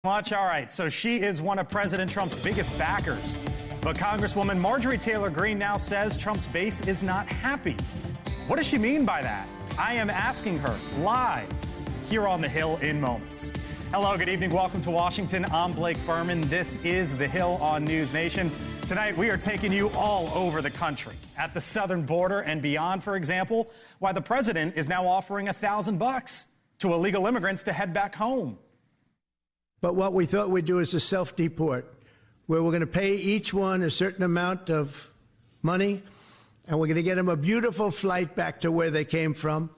Much. All right, so she is one of President Trump's biggest backers. But Congresswoman Marjorie Taylor Greene now says Trump's base is not happy. What does she mean by that? I am asking her live here on The Hill in moments. Hello, good evening. Welcome to Washington. I'm Blake Berman. This is The Hill on NewsNation. Tonight, we are taking you all over the country, at the southern border and beyond, for example, why the president is now offering $1,000 to illegal immigrants to head back home. But what we thought we'd do is a self-deport, where we're going to pay each one a certain amount of money, and we're going to get them a beautiful flight back to where they came from.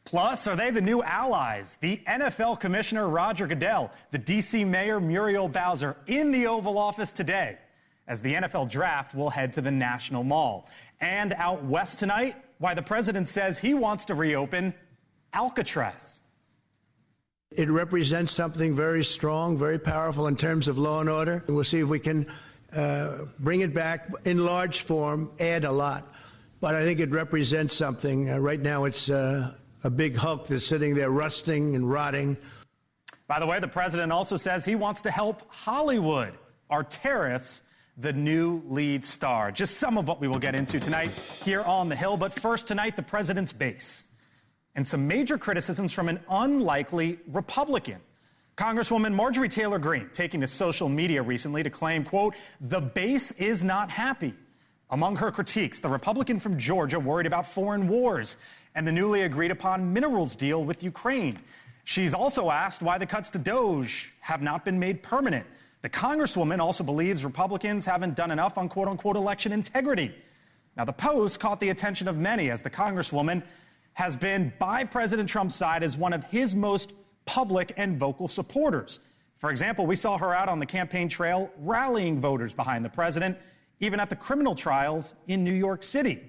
Plus, are they the new allies? The NFL Commissioner Roger Goodell, the D.C. Mayor Muriel Bowser in the Oval Office today, as the NFL Draft will head to the National Mall. And out west tonight, why the president says he wants to reopen Alcatraz. It represents something very strong, very powerful in terms of law and order. We'll see if we can bring it back in large form, add a lot. But I think it represents something. Right now it's a big hulk that's sitting there rusting and rotting. By the way, the president also says he wants to help Hollywood. Are tariffs the new lead star? Just some of what we will get into tonight here on The Hill. But first tonight, the president's base. And some major criticisms from an unlikely Republican. Congresswoman Marjorie Taylor Greene taking to social media recently to claim, quote, the base is not happy. Among her critiques, the Republican from Georgia worried about foreign wars and the newly agreed upon minerals deal with Ukraine. She's also asked why the cuts to DOJ have not been made permanent. The Congresswoman also believes Republicans haven't done enough on quote unquote election integrity. Now, the post caught the attention of many as the Congresswoman has been by President Trump's side as one of his most public and vocal supporters. For example, we saw her out on the campaign trail rallying voters behind the president, even at the criminal trials in New York City.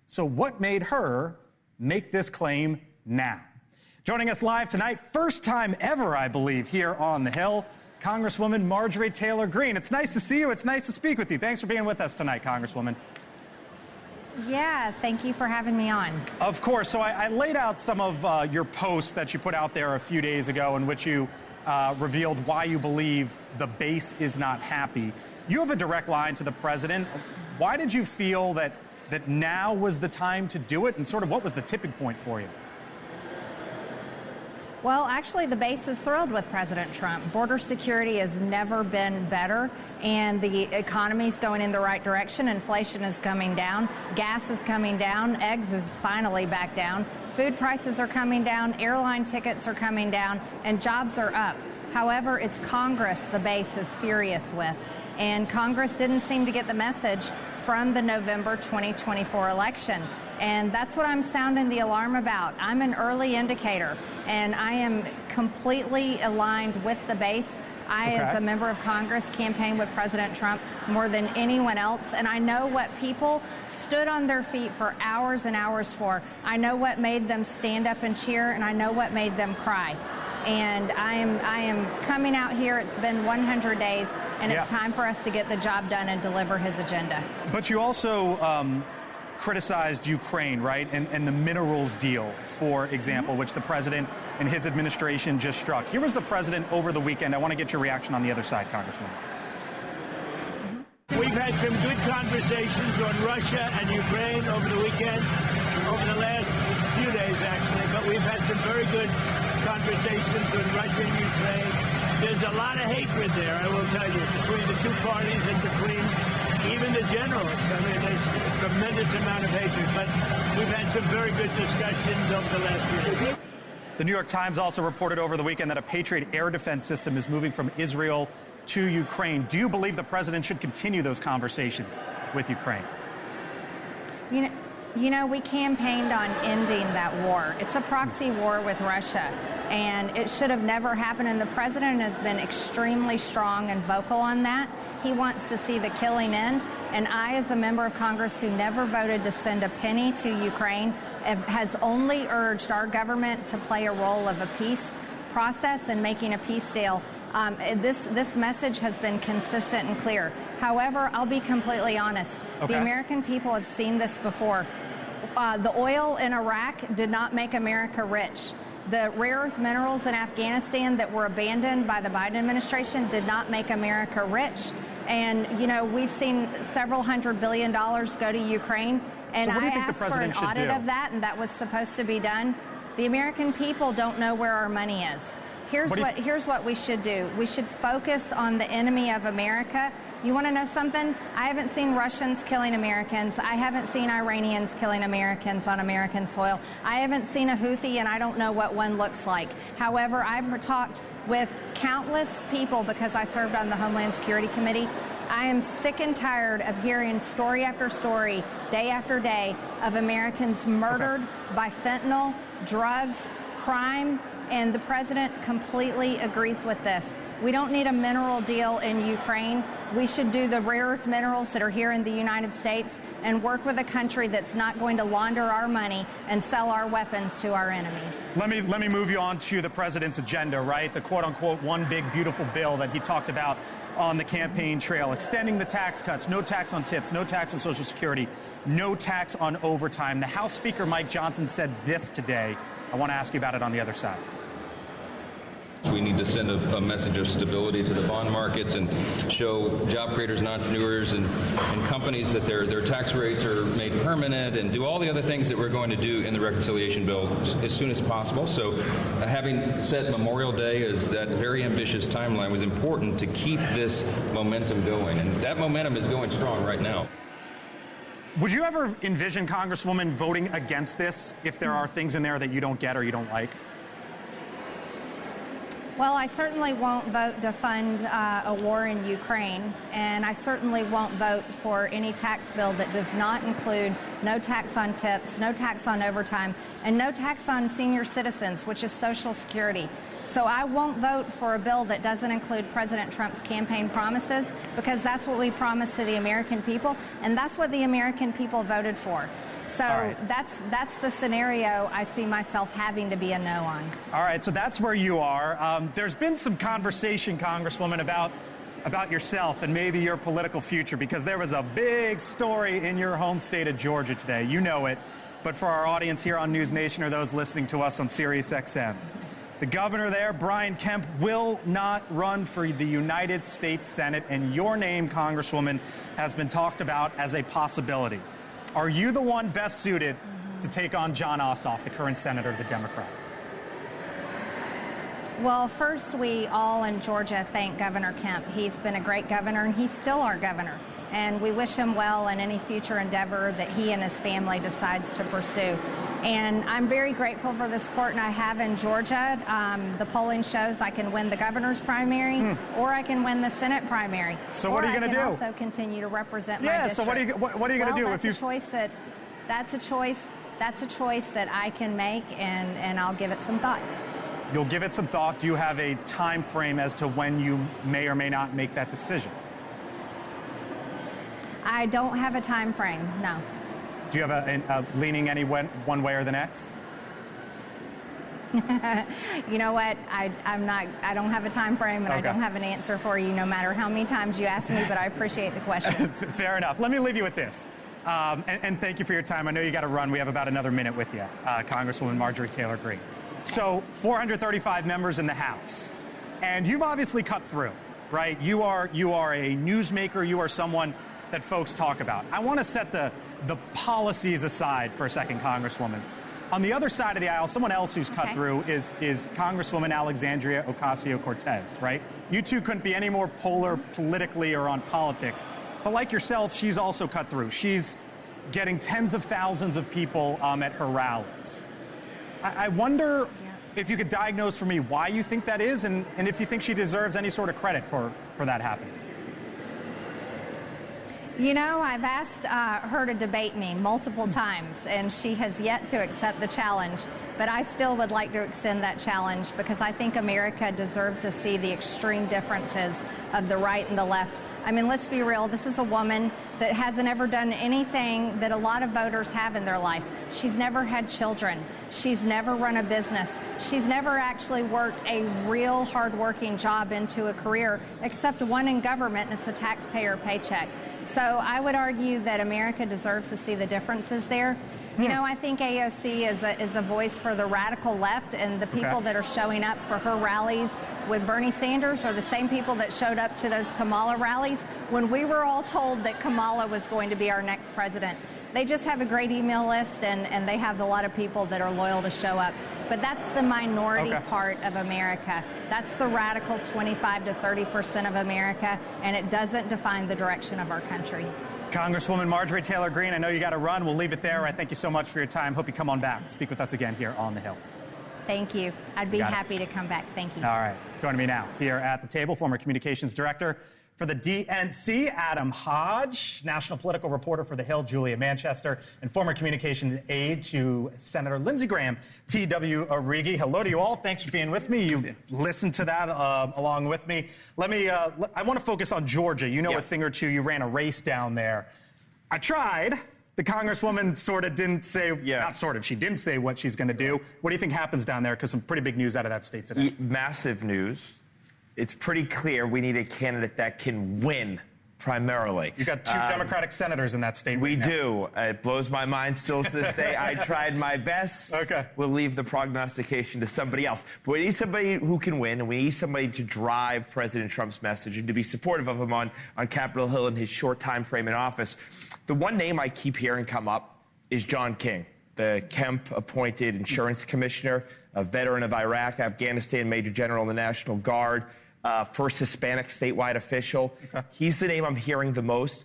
So what made her make this claim now? Joining us live tonight, first time ever, I believe, here on The Hill, Congresswoman Marjorie Taylor Greene. It's nice to see you. It's nice to speak with you. Thanks for being with us tonight, Congresswoman. Yeah, thank you for having me on. Of course. So I laid out some of your posts that you put out there a few days ago in which you revealed why you believe the base is not happy. You have a direct line to the president. Why did you feel that now was the time to do it, and sort of what was the tipping point for you? Well, actually, the base is thrilled with President Trump. Border security has never been better, and the economy's going in the right direction. Inflation is coming down. Gas is coming down. Eggs is finally back down. Food prices are coming down. Airline tickets are coming down, and jobs are up. However, it's Congress the base is furious with, and Congress didn't seem to get the message from the November 2024 election. And that's what I'm sounding the alarm about. I'm an early indicator, and I am completely aligned with the base. As a member of Congress, campaigned with President Trump more than anyone else, and I know what people stood on their feet for hours and hours for. I know what made them stand up and cheer, and I know what made them cry. And I am coming out here. It's been 100 days, and it's time for us to get the job done and deliver his agenda. But you also criticized Ukraine, right, and the minerals deal, for example, which the president and his administration just struck. Here was the president over the weekend. I want to get your reaction on the other side, Congressman. We've had some good conversations on Russia and Ukraine over the weekend, over the last few days, actually, but we've had some very good conversations on Russia and Ukraine. There's a lot of hatred there, I will tell you, between the two parties and between even the generals. I mean, there's a tremendous amount of hatred, but we've had some very good discussions over the last year. The New York Times also reported over the weekend that a Patriot air defense system is moving from Israel to Ukraine. Do you believe the president should continue those conversations with Ukraine? You know, we campaigned on ending that war. It's a proxy war with Russia, and it should have never happened, and the president has been extremely strong and vocal on that. He wants to see the killing end, and I, as a member of Congress who never voted to send a penny to Ukraine, has only urged our government to play a role of a peace process and making a peace deal. This message has been consistent and clear. However, I'll be completely honest. The American people have seen this before. The oil in Iraq did not make America rich. The rare earth minerals in Afghanistan that were abandoned by the Biden administration did not make America rich. And, you know, we've seen several $100 billion go to Ukraine. And so what do you I think the asked for president an should audit do? of that, and that was supposed to be done. The American people don't know where our money is. Here's what we should do. We should focus on the enemy of America. You want to know something? I haven't seen Russians killing Americans. I haven't seen Iranians killing Americans on American soil. I haven't seen a Houthi, and I don't know what one looks like. However, I've talked with countless people because I served on the Homeland Security Committee. I am sick and tired of hearing story after story, day after day, of Americans murdered by fentanyl, drugs, crime, and the president completely agrees with this. We don't need a mineral deal in Ukraine. We should do the rare earth minerals that are here in the United States and work with a country that's not going to launder our money and sell our weapons to our enemies. Let me move you on to the president's agenda, right? The quote-unquote one big beautiful bill that he talked about on the campaign trail, extending the tax cuts, no tax on tips, no tax on Social Security, no tax on overtime. The House Speaker Mike Johnson said this today. I want to ask you about it on the other side. We need to send a message of stability to the bond markets and show job creators and entrepreneurs and companies that their tax rates are made permanent, and do all the other things that we're going to do in the reconciliation bill as soon as possible. So having set Memorial Day as that very ambitious timeline was important to keep this momentum going. And that momentum is going strong right now. Would you ever envision, Congresswoman, voting against this if there are things in there that you don't get or you don't like? Well, I certainly won't vote to fund a war in Ukraine, and I certainly won't vote for any tax bill that does not include no tax on tips, no tax on overtime, and no tax on senior citizens, which is Social Security. So I won't vote for a bill that doesn't include President Trump's campaign promises, because that's what we promised to the American people, and that's what the American people voted for. So that's the scenario I see myself having to be a no on. All right, so that's where you are. There's been some conversation, Congresswoman, about yourself and maybe your political future, because there was a big story in your home state of Georgia today. You know it, but for our audience here on NewsNation or those listening to us on SiriusXM, the governor there, Brian Kemp, will not run for the United States Senate, and your name, Congresswoman, has been talked about as a possibility. Are you the one best suited to take on Jon Ossoff, the current senator, the Democrat? Well, first, we all in Georgia thank Governor Kemp. He's been a great governor, and he's still our governor. And we wish him well in any future endeavor that he and his family decides to pursue. And I'm very grateful for the support I have in Georgia. The polling shows I can win the governor's primary, or I can win the Senate primary. So what are you going to do? I can also continue to represent my district. So what are you going to do if you? That's a choice that I can make, and I'll give it some thought. You'll give it some thought. Do you have a time frame as to when you may or may not make that decision? I don't have a time frame, no. Do you have a leaning one way or the next? You know what? I don't have a time frame, and I don't have an answer for you, no matter how many times you ask me, but I appreciate the question. Fair enough. Let me leave you with this. And thank you for your time. I know you got to run. We have about another minute with you, Congresswoman Marjorie Taylor Greene. So 435 members in the House, and you've obviously cut through, right? You are a newsmaker. You are someone that folks talk about. I want to set the policies aside for a second, Congresswoman. On the other side of the aisle, someone else who's cut through is Congresswoman Alexandria Ocasio-Cortez, right? You two couldn't be any more polar politically or on politics. But like yourself, she's also cut through. She's getting tens of thousands of people at her rallies. I wonder if you could diagnose for me why you think that is, and if you think she deserves any sort of credit for that happening. You know, I've asked her to debate me multiple times, and she has yet to accept the challenge. But I still would like to extend that challenge, because I think America deserves to see the extreme differences of the right and the left. I mean, let's be real. This is a woman that hasn't ever done anything that a lot of voters have in their life. She's never had children. She's never run a business. She's never actually worked a real hard-working job into a career, except one in government, and it's a taxpayer paycheck. So I would argue that America deserves to see the differences there. You know, I think AOC is a voice for the radical left, and the people that are showing up for her rallies with Bernie Sanders are the same people that showed up to those Kamala rallies when we were all told that Kamala was going to be our next president. They just have a great email list, and they have a lot of people that are loyal to show up. But that's the minority part of America. That's the radical 25 to 30% of America, and it doesn't define the direction of our country. Congresswoman Marjorie Taylor Greene, I know you got to run. We'll leave it there. I thank you so much for your time. Hope you come on back. Speak with us again here on the Hill. Thank you. I'd be happy to come back. Thank you. All right. Joining me now here at the table, former communications director for the DNC, Adam Hodge, national political reporter for The Hill, Julia Manchester, and former communications aide to Senator Lindsey Graham, T.W. Origi. Hello to you all. Thanks for being with me. You listened to that along with me. I want to focus on Georgia. You know a thing or two. You ran a race down there. I tried. The Congresswoman sort of didn't say, not sort of, she didn't say what she's going to do. What do you think happens down there? Because some pretty big news out of that state today. Massive news. It's pretty clear we need a candidate that can win, primarily. You got two Democratic senators in that state. We do. It blows my mind still to this day. I tried my best. Okay. We'll leave the prognostication to somebody else. But we need somebody who can win, and we need somebody to drive President Trump's message and to be supportive of him on Capitol Hill in his short time frame in office. The one name I keep hearing come up is John King, the Kemp-appointed insurance commissioner, a veteran of Iraq, Afghanistan, Major General in the National Guard, first Hispanic statewide official. Okay. He's the name I'm hearing the most.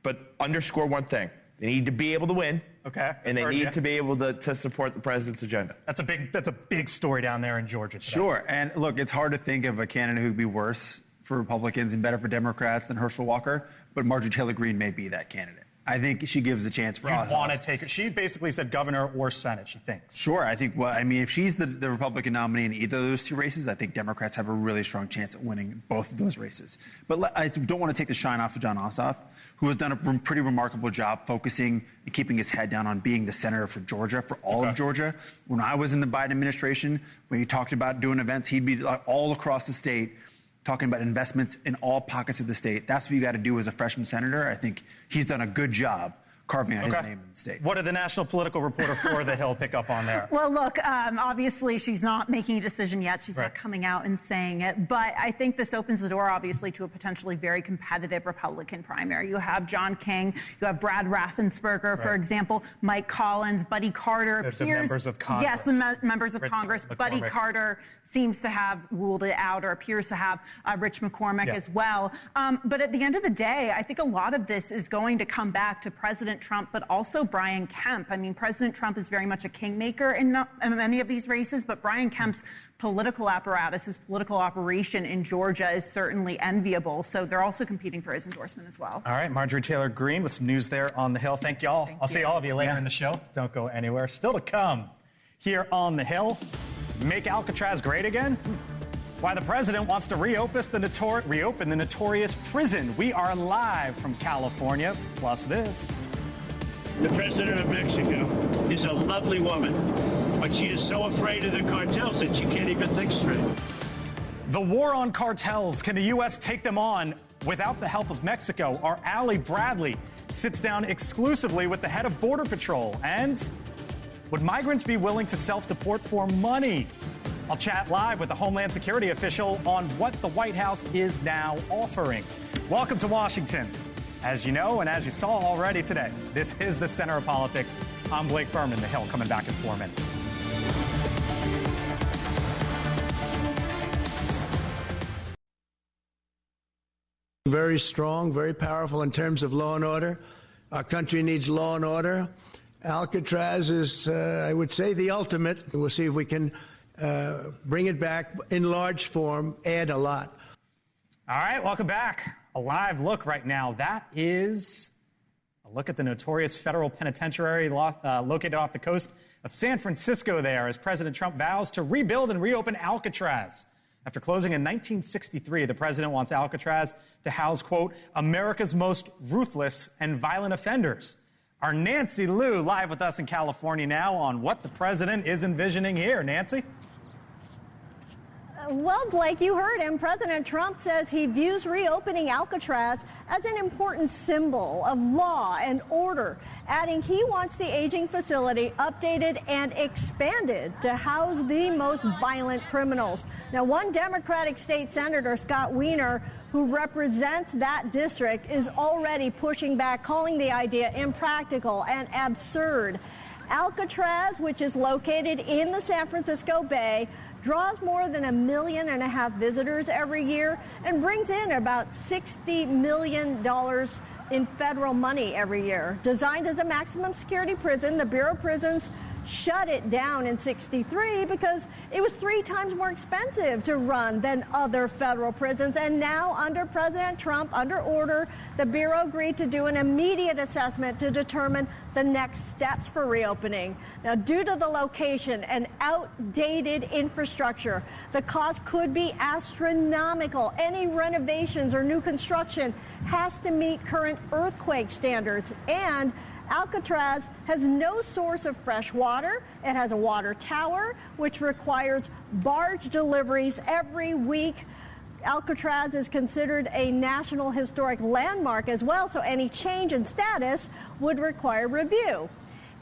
But underscore one thing. They need to be able to win. Okay. And they need to be able to support the president's agenda. That's a big story down there in Georgia today. Sure. And look, it's hard to think of a candidate who would be worse for Republicans and better for Democrats than Herschel Walker, but Marjorie Taylor Greene may be that candidate. I think she gives a chance for us. You want to take her. She basically said governor or Senate, she thinks. Sure. I think, if she's the Republican nominee in either of those two races, I think Democrats have a really strong chance at winning both of those races. But I don't want to take the shine off of John Ossoff, who has done a pretty remarkable job focusing and keeping his head down on being the senator for Georgia, for all of Georgia. When I was in the Biden administration, when he talked about doing events, he'd be all across the state, talking about investments in all pockets of the state. That's what you got to do as a freshman senator. I think he's done a good job carving out his name in the state. What did the national political reporter for The Hill pick up on there? Well, look, obviously she's not making a decision yet. She's not coming out and saying it. But I think this opens the door, obviously, to a potentially very competitive Republican primary. You have John King. You have Brad Raffensperger, for example, Mike Collins, Buddy Carter. The members of Congress. Yes, the members of Congress. Buddy Carter seems to have ruled it out, or appears to have, Rich McCormick as well. But at the end of the day, I think a lot of this is going to come back to President Trump, but also Brian Kemp. I mean, President Trump is very much a kingmaker in many of these races, but Brian Kemp's political apparatus, his political operation in Georgia is certainly enviable. So they're also competing for his endorsement as well. All right, Marjorie Taylor Greene with some news there on The Hill. Thank you all. I'll see all of you later in the show. Don't go anywhere. Still to come here on The Hill. Make Alcatraz great again? Why the president wants to reopen the notorious prison. We are live from California. Plus this. The president of Mexico is a lovely woman, but she is so afraid of the cartels that she can't even think straight. The war on cartels. Can the U.S. take them on without the help of Mexico? Our Allie Bradley sits down exclusively with the head of Border Patrol. And would migrants be willing to self-deport for money? I'll chat live with the Homeland Security official on what the White House is now offering. Welcome to Washington. As you know, and as you saw already today, this is the center of politics. I'm Blake Berman, The Hill, coming back in 4 minutes. Very strong, very powerful in terms of law and order. Our country needs law and order. Alcatraz is, I would say, the ultimate. We'll see if we can bring it back in large form, add a lot. All right, welcome back. A live look right now. That is a look at the notorious federal penitentiary located off the coast of San Francisco there as President Trump vows to rebuild and reopen Alcatraz. After closing in 1963, the president wants Alcatraz to house, quote, America's most ruthless and violent offenders. Our Nancy Liu live with us in California now on what the president is envisioning here. Nancy? Well, Blake, you heard him. President Trump says he views reopening Alcatraz as an important symbol of law and order, adding he wants the aging facility updated and expanded to house the most violent criminals. Now, one Democratic state senator, Scott Wiener, who represents that district, is already pushing back, calling the idea impractical and absurd. Alcatraz, which is located in the San Francisco Bay, draws more than 1.5 million visitors every year and brings in about $60 million in federal money every year. Designed as a maximum security prison, the Bureau of Prisons shut it down in '63 because it was 3 times more expensive to run than other federal prisons. And now, under President Trump, under order, the Bureau agreed to do an immediate assessment to determine the next steps for reopening. Now, due to the location and outdated infrastructure, the cost could be astronomical. Any renovations or new construction has to meet current earthquake standards. And Alcatraz has no source of fresh water. It has a water tower, which requires barge deliveries every week. Alcatraz is considered a National Historic Landmark as well, so any change in status would require review.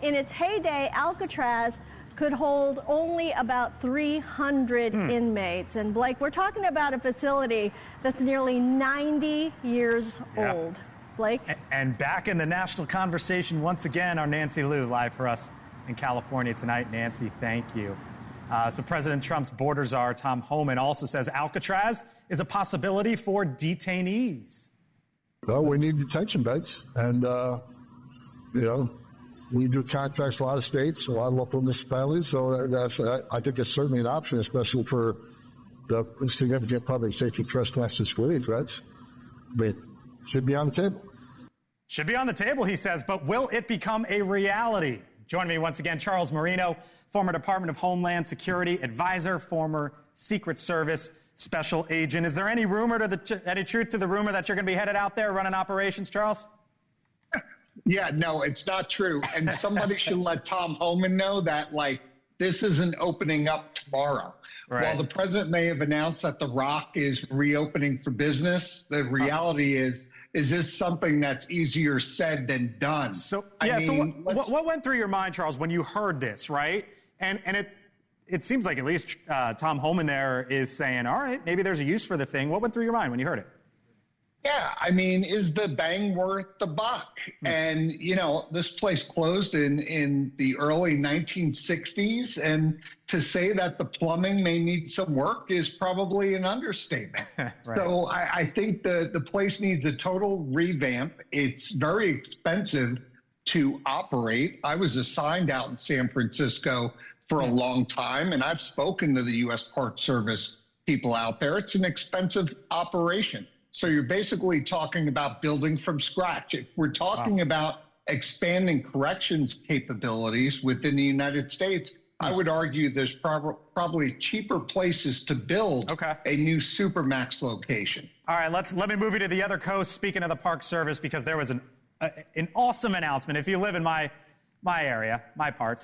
In its heyday, Alcatraz could hold only about 300 inmates. And Blake, we're talking about a facility that's nearly 90 years old. Blake? And back in the national conversation once again, our Nancy Liu, live for us in California tonight. Nancy, thank you. So President Trump's border czar, Tom Homan, also says Alcatraz is a possibility for detainees. Well, we need detention beds. And, we do contracts for a lot of states, a lot of local municipalities. So I think it's certainly an option, especially for the significant public safety threats, national security threats. But should be on the table. Should be on the table, he says, but will it become a reality? Joining me once again, Charles Marino, former Department of Homeland Security advisor, former Secret Service special agent. Is there any any truth to the rumor that you're going to be headed out there running operations, Charles? Yeah, no, it's not true. And somebody should let Tom Homan know that, this isn't opening up tomorrow. Right. While the president may have announced that The Rock is reopening for business, the reality is this something that's easier said than done? So what went through your mind, Charles, when you heard this, right? And it seems like at least Tom Homan there is saying, all right, maybe there's a use for the thing. What went through your mind when you heard it? Yeah, is the bang worth the buck? And, this place closed in the early 1960s. And to say that the plumbing may need some work is probably an understatement. Right. So I think the place needs a total revamp. It's very expensive to operate. I was assigned out in San Francisco for a long time, and I've spoken to the U.S. Park Service people out there. It's an expensive operation. So you're basically talking about building from scratch. If we're talking about expanding corrections capabilities within the United States, I would argue there's probably cheaper places to build a new Supermax location. All right, let me move you to the other coast. Speaking of the Park Service, because there was an awesome announcement. If you live in my area,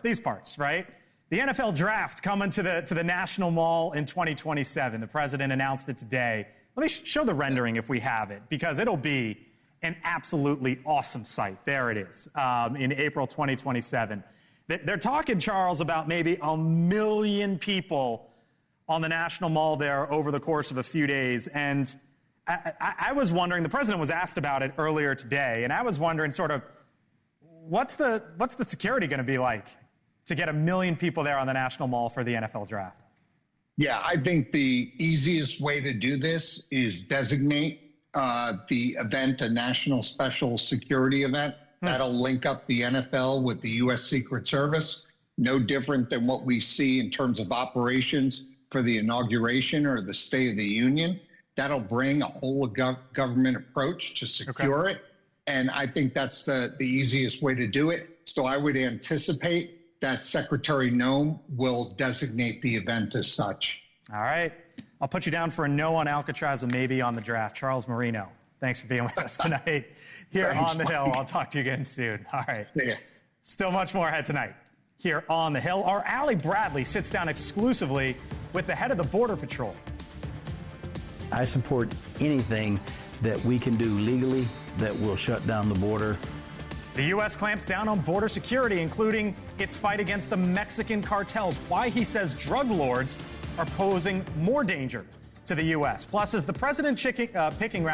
these parts, right? The NFL draft coming to the National Mall in 2027. The president announced it today. Let me show the rendering if we have it, because it'll be an absolutely awesome site. There it is, in April 2027. They're talking, Charles, about maybe 1 million people on the National Mall there over the course of a few days. And I was wondering, the president was asked about it earlier today, and I was wondering sort of, what's the security going to be like to get 1 million people there on the National Mall for the NFL draft? Yeah, I think the easiest way to do this is designate the event a national special security event. That'll link up the NFL with the U.S. Secret Service. No different than what we see in terms of operations for the inauguration or the State of the Union. That'll bring a whole government approach to secure it. And I think that's the easiest way to do it. So I would anticipate that Secretary Noem will designate the event as such. All right. I'll put you down for a no on Alcatraz and maybe on the draft. Charles Marino, thanks for being with us tonight here on the Hill. I'll talk to you again soon. All right. Yeah. Still much more ahead tonight here on the Hill. Our Allie Bradley sits down exclusively with the head of the Border Patrol. I support anything that we can do legally that will shut down the border. The U.S. clamps down on border security, including its fight against the Mexican cartels. Why, he says, drug lords are posing more danger to the U.S. Plus, is the president picking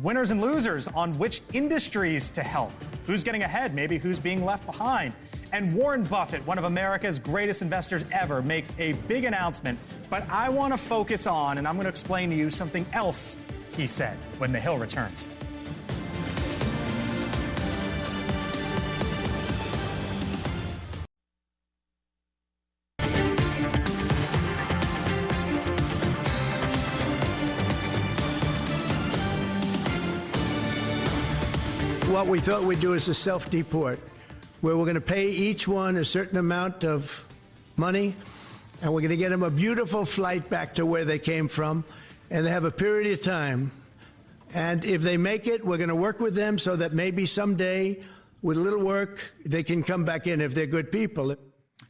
winners and losers on which industries to help? Who's getting ahead? Maybe who's being left behind? And Warren Buffett, one of America's greatest investors ever, makes a big announcement. But I want to focus on, and I'm going to explain to you something else he said when The Hill returns. What we thought we'd do is a self-deport, where we're going to pay each one a certain amount of money, and we're going to get them a beautiful flight back to where they came from, and they have a period of time. And if they make it, we're going to work with them so that maybe someday, with a little work, they can come back in if they're good people.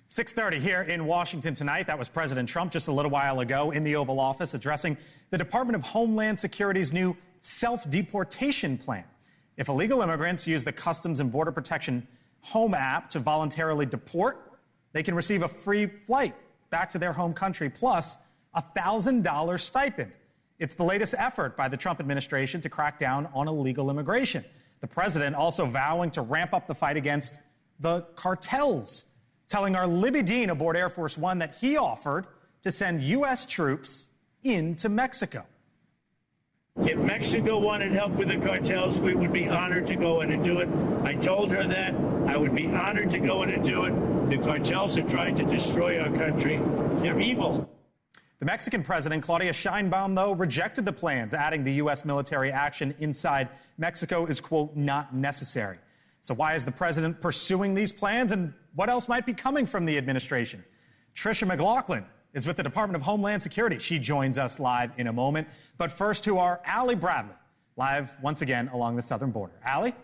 6:30 here in Washington tonight. That was President Trump just a little while ago in the Oval Office addressing the Department of Homeland Security's new self-deportation plan. If illegal immigrants use the Customs and Border Protection Home app to voluntarily deport, they can receive a free flight back to their home country, plus a $1,000 stipend. It's the latest effort by the Trump administration to crack down on illegal immigration. The president also vowing to ramp up the fight against the cartels, telling our Libby Dean aboard Air Force One that he offered to send U.S. troops into Mexico. If Mexico wanted help with the cartels, we would be honored to go in and do it. I told her that. I would be honored to go in and do it. The cartels are trying to destroy our country. They're evil. The Mexican president, Claudia Sheinbaum, though, rejected the plans, adding the U.S. military action inside Mexico is, quote, not necessary. So why is the president pursuing these plans, and what else might be coming from the administration? Tricia McLaughlin is with the Department of Homeland Security. She joins us live in a moment. But first to our Allie Bradley, live once again along the southern border. Allie?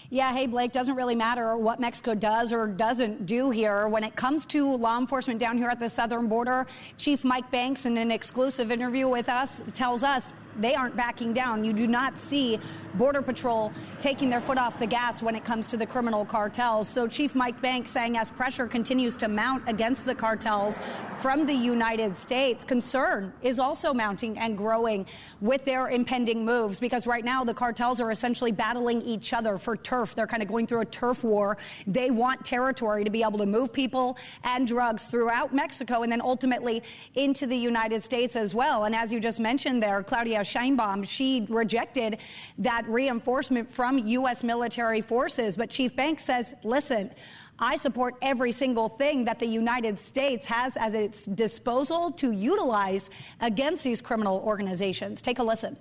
Yeah, hey, Blake, doesn't really matter what Mexico does or doesn't do here. When it comes to law enforcement down here at the southern border, Chief Mike Banks, in an exclusive interview with us, tells us they aren't backing down. You do not see Border Patrol taking their foot off the gas when it comes to the criminal cartels. So Chief Mike Banks saying as pressure continues to mount against the cartels from the United States, concern is also mounting and growing with their impending moves, because right now the cartels are essentially battling each other for turf. They're kind of going through a turf war. They want territory to be able to move people and drugs throughout Mexico and then ultimately into the United States as well. And as you just mentioned there, Claudia Sheinbaum, she rejected that reinforcement from U.S. military forces. But Chief Banks says, listen, I support every single thing that the United States has at its disposal to utilize against these criminal organizations. Take a listen.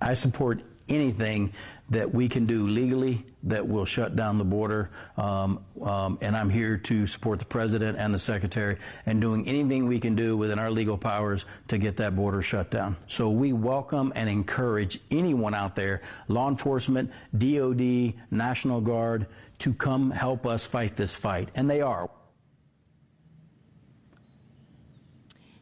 I support anything that we can do legally that will shut down the border, and I'm here to support the president and the secretary and doing anything we can do within our legal powers to get that border shut down. So we welcome and encourage anyone out there, law enforcement, DOD, National Guard, to come help us fight this fight, and they are.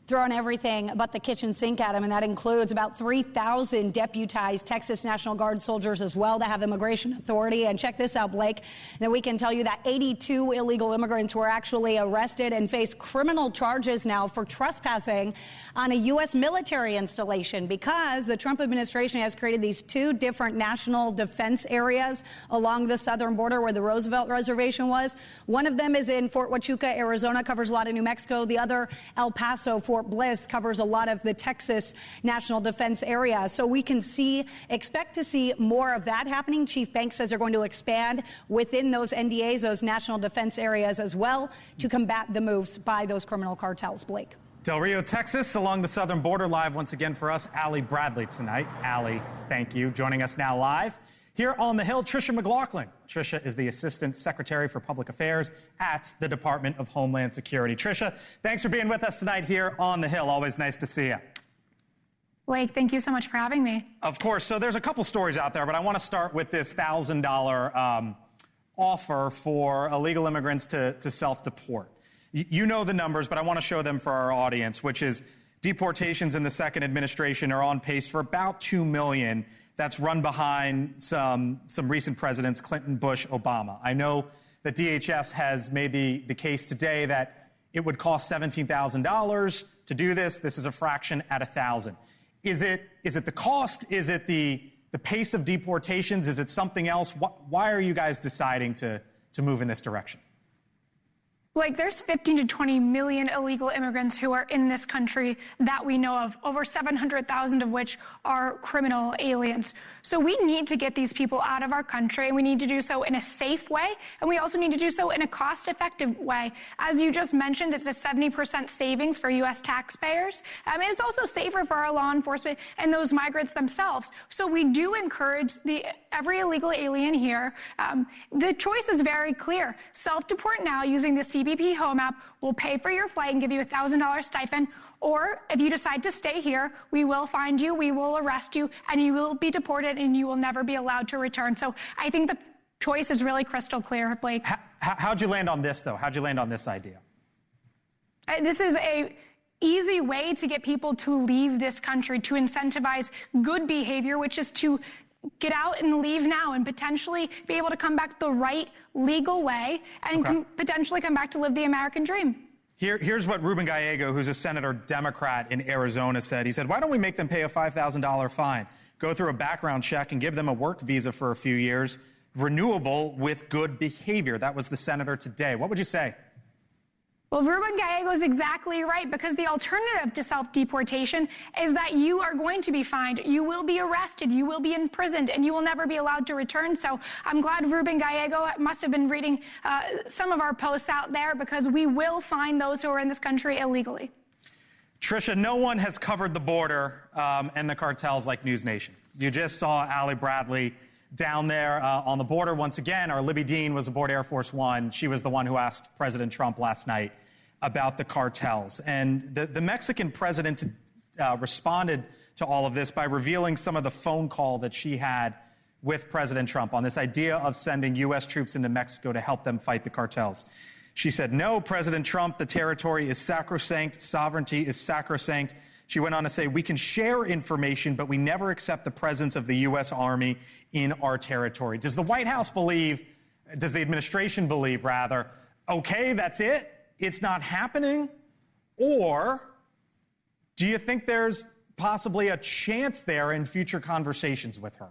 Throwing everything but the kitchen sink at him, and that includes about 3,000 deputized Texas National Guard soldiers as well that have immigration authority. And check this out, Blake, that we can tell you that 82 illegal immigrants were actually arrested and face criminal charges now for trespassing on a U.S. military installation, because the Trump administration has created these two different national defense areas along the southern border where the Roosevelt Reservation was. One of them is in Fort Huachuca, Arizona, covers a lot of New Mexico. The other, El Paso, Fort Bliss, covers a lot of the Texas National Defense area. So we can expect to see more of that happening. Chief Banks says they're going to expand within those NDAs, those national defense areas as well, to combat the moves by those criminal cartels. Blake. Del Rio, Texas, along the southern border, live once again for us, Allie Bradley tonight. Allie, thank you. Joining us now live here on the Hill, Tricia McLaughlin. Tricia is the Assistant Secretary for Public Affairs at the Department of Homeland Security. Tricia, thanks for being with us tonight here on the Hill. Always nice to see you. Blake, thank you so much for having me. Of course. So there's a couple stories out there, but I want to start with this $1,000 offer for illegal immigrants to self-deport. You know the numbers, but I want to show them for our audience, which is deportations in the second administration are on pace for about 2 million. That's run behind some recent presidents, Clinton, Bush, Obama. I know that DHS has made the case today that it would cost $17,000 to do this. This is a fraction at 1,000. Is it the cost? Is it the pace of deportations? Is it something else? Why are you guys deciding to move in this direction? Like, there's 15 to 20 million illegal immigrants who are in this country that we know of, over 700,000 of which are criminal aliens. So we need to get these people out of our country, and we need to do so in a safe way, and we also need to do so in a cost-effective way. As you just mentioned, it's a 70% savings for U.S. taxpayers. And it's also safer for our law enforcement and those migrants themselves. So we do encourage every illegal alien here. The choice is very clear. Self-deport now using the CBP Home app will pay for your flight and give you a $1,000 stipend. Or if you decide to stay here, we will find you, we will arrest you, and you will be deported and you will never be allowed to return. So I think the choice is really crystal clear, Blake. How'd you land on this, though? How'd you land on this idea? This is a easy way to get people to leave this country, to incentivize good behavior, which is to get out and leave now and potentially be able to come back the right legal way and potentially come back to live the American dream. Here's what Ruben Gallego, who's a senator Democrat in Arizona, said. He said, why don't we make them pay a $5,000 fine, go through a background check and give them a work visa for a few years, renewable with good behavior? That was the senator today. What would you say? Well, Ruben Gallego is exactly right, because the alternative to self-deportation is that you are going to be fined, you will be arrested, you will be imprisoned, and you will never be allowed to return. So I'm glad Ruben Gallego must have been reading some of our posts out there, because we will find those who are in this country illegally. Tricia, no one has covered the border and the cartels like NewsNation. You just saw Ali Bradley down there on the border once again. Our Libby Dean was aboard Air Force One. She was the one who asked President Trump last night about the cartels. And the Mexican president responded to all of this by revealing some of the phone call that she had with President Trump on this idea of sending U.S. troops into Mexico to help them fight the cartels. She said, no, President Trump, the territory is sacrosanct. Sovereignty is sacrosanct. She went on to say, we can share information, but we never accept the presence of the U.S. Army in our territory. Does the White House believe, does the administration believe, rather, okay, that's it? It's not happening? Or do you think there's possibly a chance there in future conversations with her?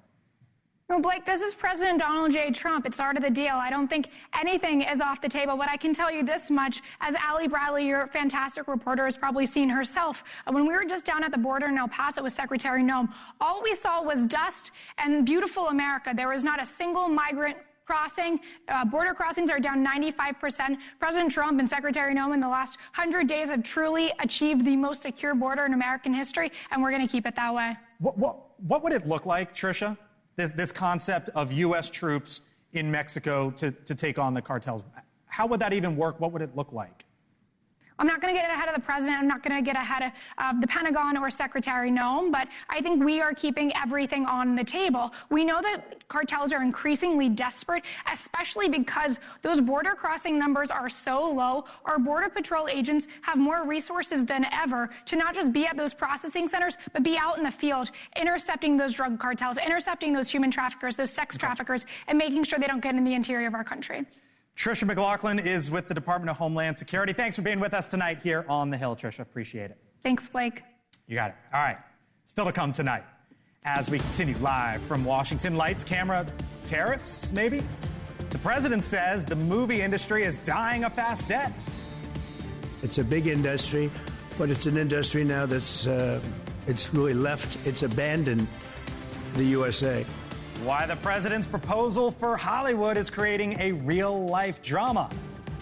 Well, Blake, this is President Donald J. Trump. It's part of the deal. I don't think anything is off the table, but I can tell you this much. As Ali Bradley, your fantastic reporter, has probably seen herself, when we were just down at the border in El Paso with Secretary Noem, all we saw was dust and beautiful America. There was not a single migrant crossing. Border crossings are down 95%. President Trump and Secretary Noem in the last 100 days have truly achieved the most secure border in American history, and we're going to keep it that way. What would it look like, Tricia, this concept of U.S. troops in Mexico to take on the cartels? How would that even work? What would it look like? I'm not going to get ahead of the president. I'm not going to get ahead of the Pentagon or Secretary Noem, but I think we are keeping everything on the table. We know that cartels are increasingly desperate, especially because those border crossing numbers are so low. Our Border Patrol agents have more resources than ever to not just be at those processing centers, but be out in the field, intercepting those drug cartels, intercepting those human traffickers, those sex traffickers, and making sure they don't get in the interior of our country. Tricia McLaughlin is with the Department of Homeland Security. Thanks for being with us tonight here on The Hill, Tricia. Appreciate it. Thanks, Blake. You got it. All right. Still to come tonight as we continue live from Washington. Lights, camera, tariffs, maybe? The president says the movie industry is dying a fast death. It's a big industry, but it's an industry now that's it's really left. It's abandoned the USA. Why the president's proposal for Hollywood is creating a real-life drama.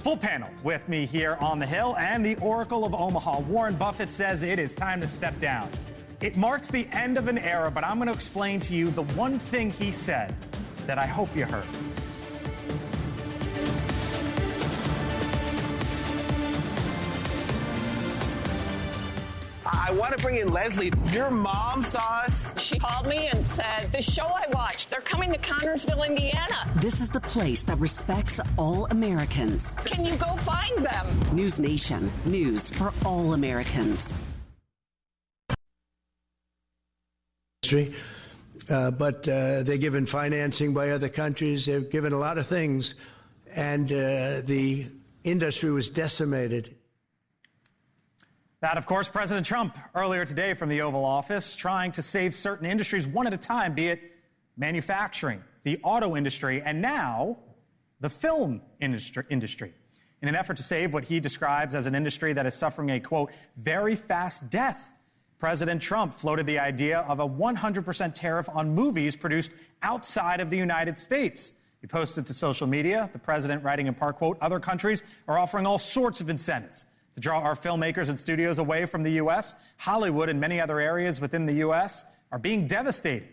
Full panel with me here on The Hill, and the Oracle of Omaha, Warren Buffett, says it is time to step down. It marks the end of an era, but I'm going to explain to you the one thing he said that I hope you heard. I want to bring in Leslie. Your mom saw us. She called me and said, the show I watched, they're coming to Connersville, Indiana. This is the place that respects all Americans. Can you go find them? NewsNation, news for all Americans. But they're given financing by other countries. They're given a lot of things, and the industry was decimated. That, of course, President Trump earlier today from the Oval Office trying to save certain industries one at a time, be it manufacturing, the auto industry, and now the film industry. In an effort to save what he describes as an industry that is suffering a, quote, very fast death, President Trump floated the idea of a 100% tariff on movies produced outside of the United States. He posted to social media, the president writing in part, quote, other countries are offering all sorts of incentives to draw our filmmakers and studios away from the U.S. Hollywood and many other areas within the U.S. are being devastated.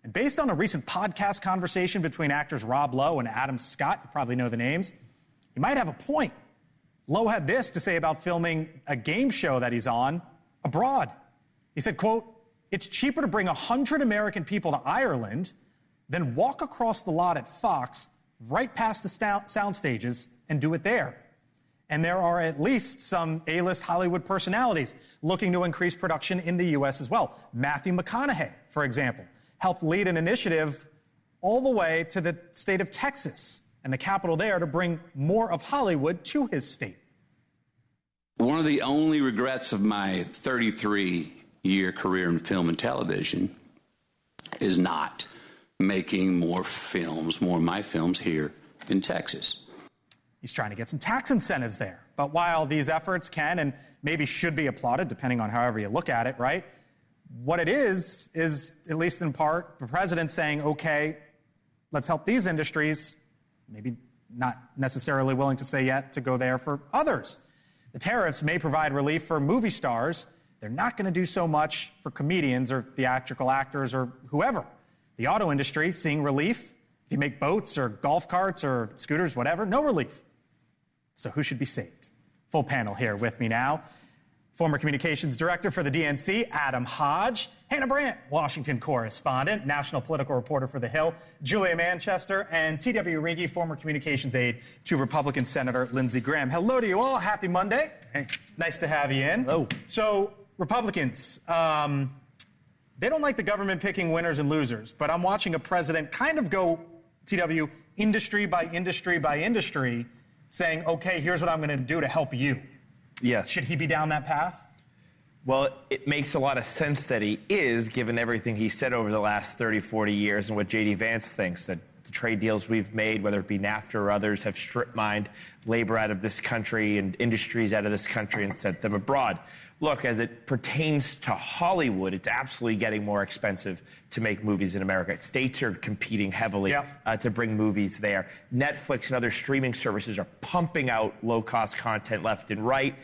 And based on a recent podcast conversation between actors Rob Lowe and Adam Scott, you probably know the names, he might have a point. Lowe had this to say about filming a game show that he's on abroad. He said, quote, it's cheaper to bring 100 American people to Ireland than walk across the lot at Fox right past the sound stages and do it there. And there are at least some A-list Hollywood personalities looking to increase production in the U.S. as well. Matthew McConaughey, for example, helped lead an initiative all the way to the state of Texas and the capital there to bring more of Hollywood to his state. One of the only regrets of my 33-year career in film and television is not making more films, more of my films here in Texas. He's trying to get some tax incentives there. But while these efforts can and maybe should be applauded, depending on however you look at it, right? What it is, at least in part, the president saying, okay, let's help these industries, maybe not necessarily willing to say yet to go there for others. The tariffs may provide relief for movie stars. They're not going to do so much for comedians or theatrical actors or whoever. The auto industry seeing relief. If you make boats or golf carts or scooters, whatever, no relief. So who should be saved? Full panel here with me now. Former communications director for the DNC, Adam Hodge. Hannah Brandt, Washington correspondent, national political reporter for The Hill, Julia Manchester, and T.W. Rinke, former communications aide to Republican Senator Lindsey Graham. Hello to you all. Happy Monday. Hey. Nice to have you in. Hello. So, Republicans, they don't like the government picking winners and losers, but I'm watching a president kind of go, TW, industry by industry by industry, saying, okay, here's what I'm going to do to help you. Yes. Should he be down that path? Well, it makes a lot of sense that he is, given everything he said over the last 30, 40 years and what J.D. Vance thinks, that the trade deals we've made, whether it be NAFTA or others, have strip-mined labor out of this country and industries out of this country and sent them abroad. Look, as it pertains to Hollywood, it's absolutely getting more expensive to make movies in America. States are competing heavily to bring movies there. Netflix and other streaming services are pumping out low-cost content left and right.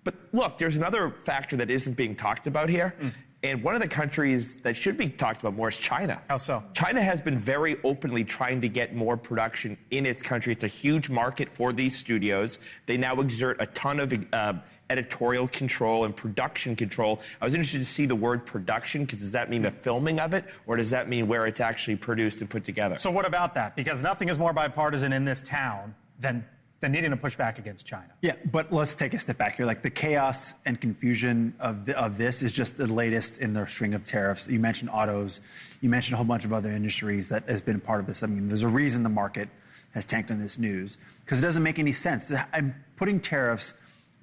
But look, there's another factor that isn't being talked about here. And one of the countries that should be talked about more is China. How so? China has been very openly trying to get more production in its country. It's a huge market for these studios. They now exert a ton of editorial control and production control. I was interested to see the word production, because does that mean the filming of it, or does that mean where it's actually produced and put together? So what about that? Because nothing is more bipartisan in this town than needing to push back against China. Yeah, but let's take a step back here. Like, the chaos and confusion of this is just the latest in the string of tariffs. You mentioned autos. You mentioned a whole bunch of other industries that has been part of this. I mean, there's a reason the market has tanked on this news, because it doesn't make any sense. I'm putting tariffs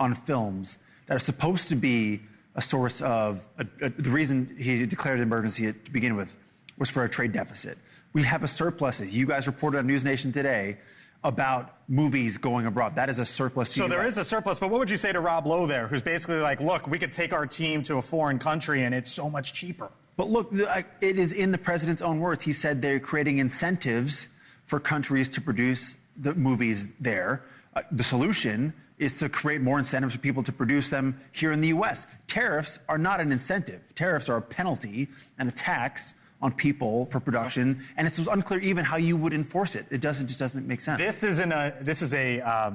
on films that are supposed to be a source of the reason he declared an emergency to begin with was for a trade deficit. We have a surplus, as you guys reported on NewsNation today, about movies going abroad. That is a surplus. So there is a surplus, but what would you say to Rob Lowe there, who's basically like, look, we could take our team to a foreign country and it's so much cheaper? But look, it is in the president's own words. He said they're creating incentives for countries to produce the movies there. The solution is to create more incentives for people to produce them here in the U.S. Tariffs are not an incentive. Tariffs are a penalty and a tax on people for production, and it was unclear even how you would enforce it. It just doesn't make sense. This is a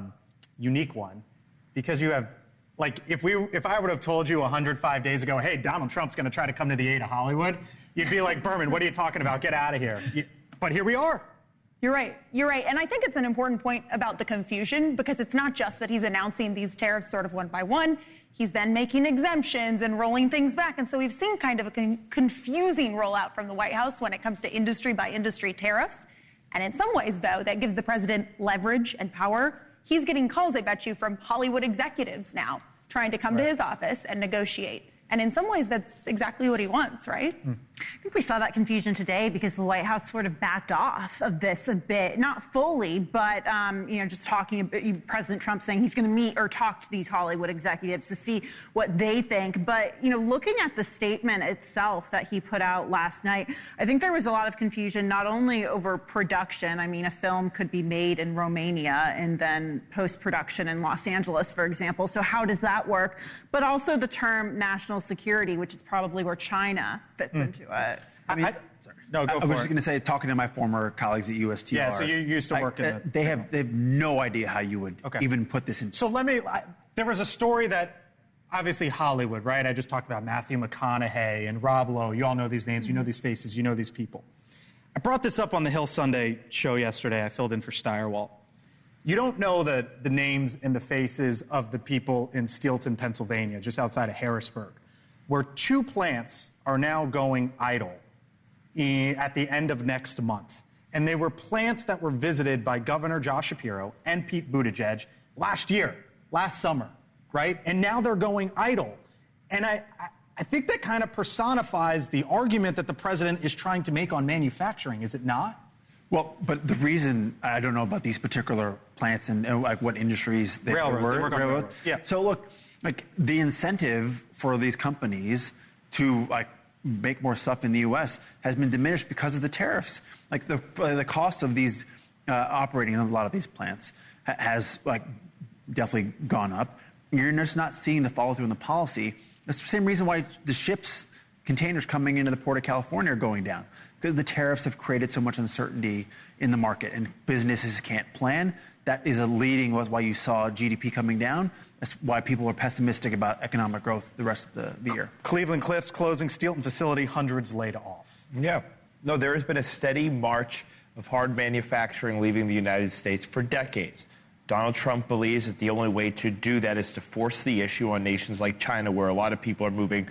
unique one, because you have Like, if I would have told you 105 days ago, hey, Donald Trump's going to try to come to the aid of Hollywood, you'd be like, Berman, what are you talking about? Get out of here. But here we are. You're right. You're right. And I think it's an important point about the confusion, because it's not just that he's announcing these tariffs sort of one by one. He's then making exemptions and rolling things back. And so we've seen kind of a confusing rollout from the White House when it comes to industry by industry tariffs. And in some ways, though, that gives the president leverage and power. He's getting calls, I bet you, from Hollywood executives now trying to come to his office and negotiate. And in some ways, that's exactly what he wants, right? I think we saw that confusion today because the White House sort of backed off of this a bit, not fully, but just talking about President Trump saying he's going to meet or talk to these Hollywood executives to see what they think. But looking at the statement itself that he put out last night, I think there was a lot of confusion not only over production. I mean, a film could be made in Romania and then post-production in Los Angeles, for example. So how does that work? But also the term national security, which is probably where China fits into it. I mean, No, go for it. I was just going to say, talking to my former colleagues at USTR. Yeah, so you used to work in the... They have no idea how you would even put this in. So there was a story that, obviously Hollywood, right? I just talked about Matthew McConaughey and Rob Lowe. You all know these names. You know these faces. You know these people. I brought this up on the Hill Sunday show yesterday. I filled in for Steyerwalt. You don't know the names and the faces of the people in Steelton, Pennsylvania, just outside of Harrisburg, where 2 plants are now going idle at the end of next month. And they were plants that were visited by Governor Josh Shapiro and Pete Buttigieg last summer, right? And now they're going idle. And I think that kind of personifies the argument that the president is trying to make on manufacturing, is it not? Well, but the reason, I don't know about these particular plants and like what industries they were. Railroads. Yeah. So look, like the incentive for these companies to make more stuff in the U.S. has been diminished because of the tariffs. Like the cost of these operating in a lot of these plants has definitely gone up. You're just not seeing the follow through in the policy. That's the same reason why the containers coming into the Port of California are going down, because the tariffs have created so much uncertainty in the market and businesses can't plan. That is why you saw GDP coming down. That's why people are pessimistic about economic growth the rest of the year. Cleveland Cliffs closing Steelton facility, hundreds laid off. Yeah. No, there has been a steady march of hard manufacturing leaving the United States for decades. Donald Trump believes that the only way to do that is to force the issue on nations like China, where a lot of people are moving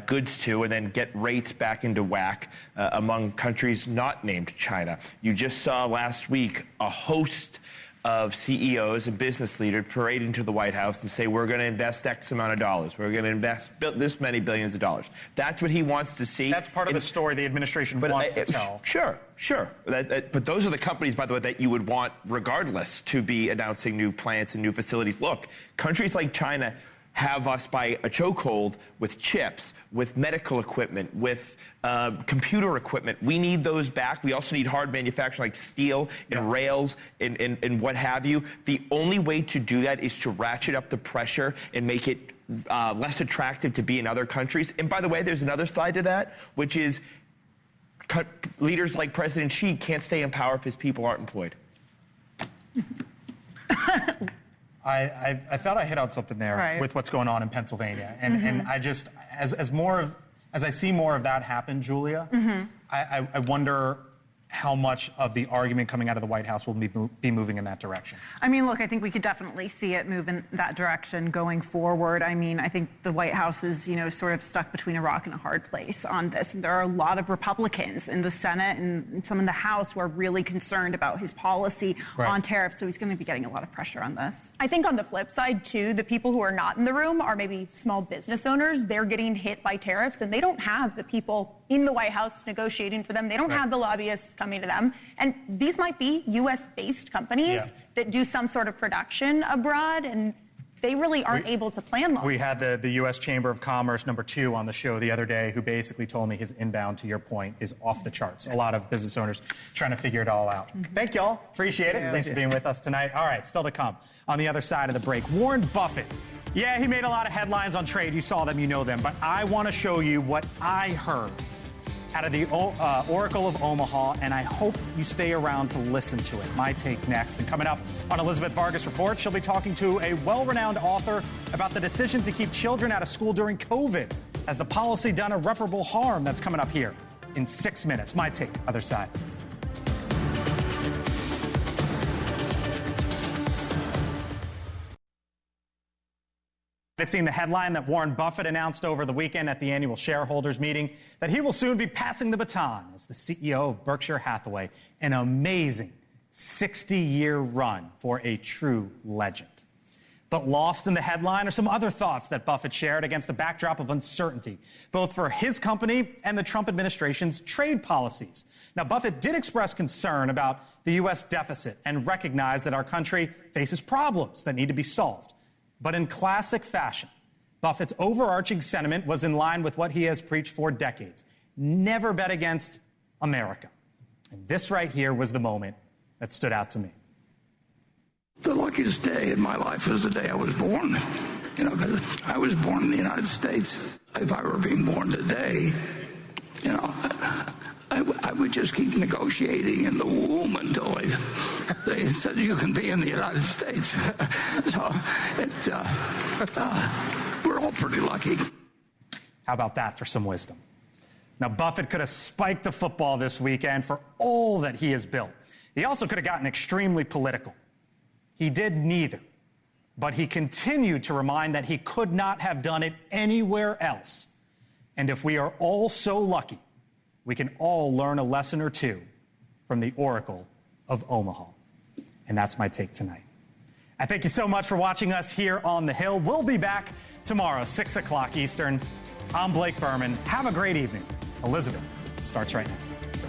goods to, and then get rates back into whack among countries not named China. You just saw last week a host of CEOs and business leaders parade into the White House and say, we're going to invest X amount of dollars. We're going to invest this many billions of dollars. That's what he wants to see. That's part of the story the administration wants to tell. Sure. But those are the companies, by the way, that you would want regardless to be announcing new plants and new facilities. Look, countries like China have us by a chokehold with chips, with medical equipment, with computer equipment. We need those back. We also need hard manufacturing like steel and rails and what have you. The only way to do that is to ratchet up the pressure and make it less attractive to be in other countries. And by the way, there's another side to that, which is leaders like President Xi can't stay in power if his people aren't employed. I thought I hit on something there with what's going on in Pennsylvania. And I just, as I see more of that happen, Julia, I wonder how much of the argument coming out of the White House will be moving in that direction. I mean, look, I think we could definitely see it move in that direction going forward. I mean, I think the White House is, sort of stuck between a rock and a hard place on this. And there are a lot of Republicans in the Senate and some in the House who are really concerned about his policy on tariffs. So he's going to be getting a lot of pressure on this. I think on the flip side, too, the people who are not in the room are maybe small business owners. They're getting hit by tariffs, and they don't have the people in the White House negotiating for them. They don't have the lobbyists coming to them. And these might be U.S.-based companies that do some sort of production abroad, and they really aren't able to plan long. We had the U.S. Chamber of Commerce #2 on the show the other day, who basically told me his inbound, to your point, is off the charts. A lot of business owners trying to figure it all out. Thank y'all. Appreciate it. Thanks for being with us tonight. All right, still to come on the other side of the break. Warren Buffett. Yeah, he made a lot of headlines on trade. You saw them, you know them. But I want to show you what I heard out of the Oracle of Omaha, and I hope you stay around to listen to it. My take next. And coming up on Elizabeth Vargas Report, she'll be talking to a well-renowned author about the decision to keep children out of school during COVID. Has the policy done irreparable harm? That's coming up here in 6 minutes. My take, other side. I've seen the headline that Warren Buffett announced over the weekend at the annual shareholders meeting that he will soon be passing the baton as the CEO of Berkshire Hathaway. An amazing 60-year run for a true legend. But lost in the headline are some other thoughts that Buffett shared against a backdrop of uncertainty, both for his company and the Trump administration's trade policies. Now, Buffett did express concern about the U.S. deficit and recognize that our country faces problems that need to be solved. But in classic fashion, Buffett's overarching sentiment was in line with what he has preached for decades. Never bet against America. And this right here was the moment that stood out to me. The luckiest day in my life was the day I was born. You know, because I was born in the United States. If I were being born today, you know, I would just keep negotiating in the womb until they said you can be in the United States. So we're all pretty lucky. How about that for some wisdom? Now, Buffett could have spiked the football this weekend for all that he has built. He also could have gotten extremely political. He did neither, but he continued to remind that he could not have done it anywhere else. And if we are all so lucky, we can all learn a lesson or two from the Oracle of Omaha. And that's my take tonight. I thank you so much for watching us here on The Hill. We'll be back tomorrow, 6 o'clock Eastern. I'm Blake Berman. Have a great evening. Elizabeth starts right now.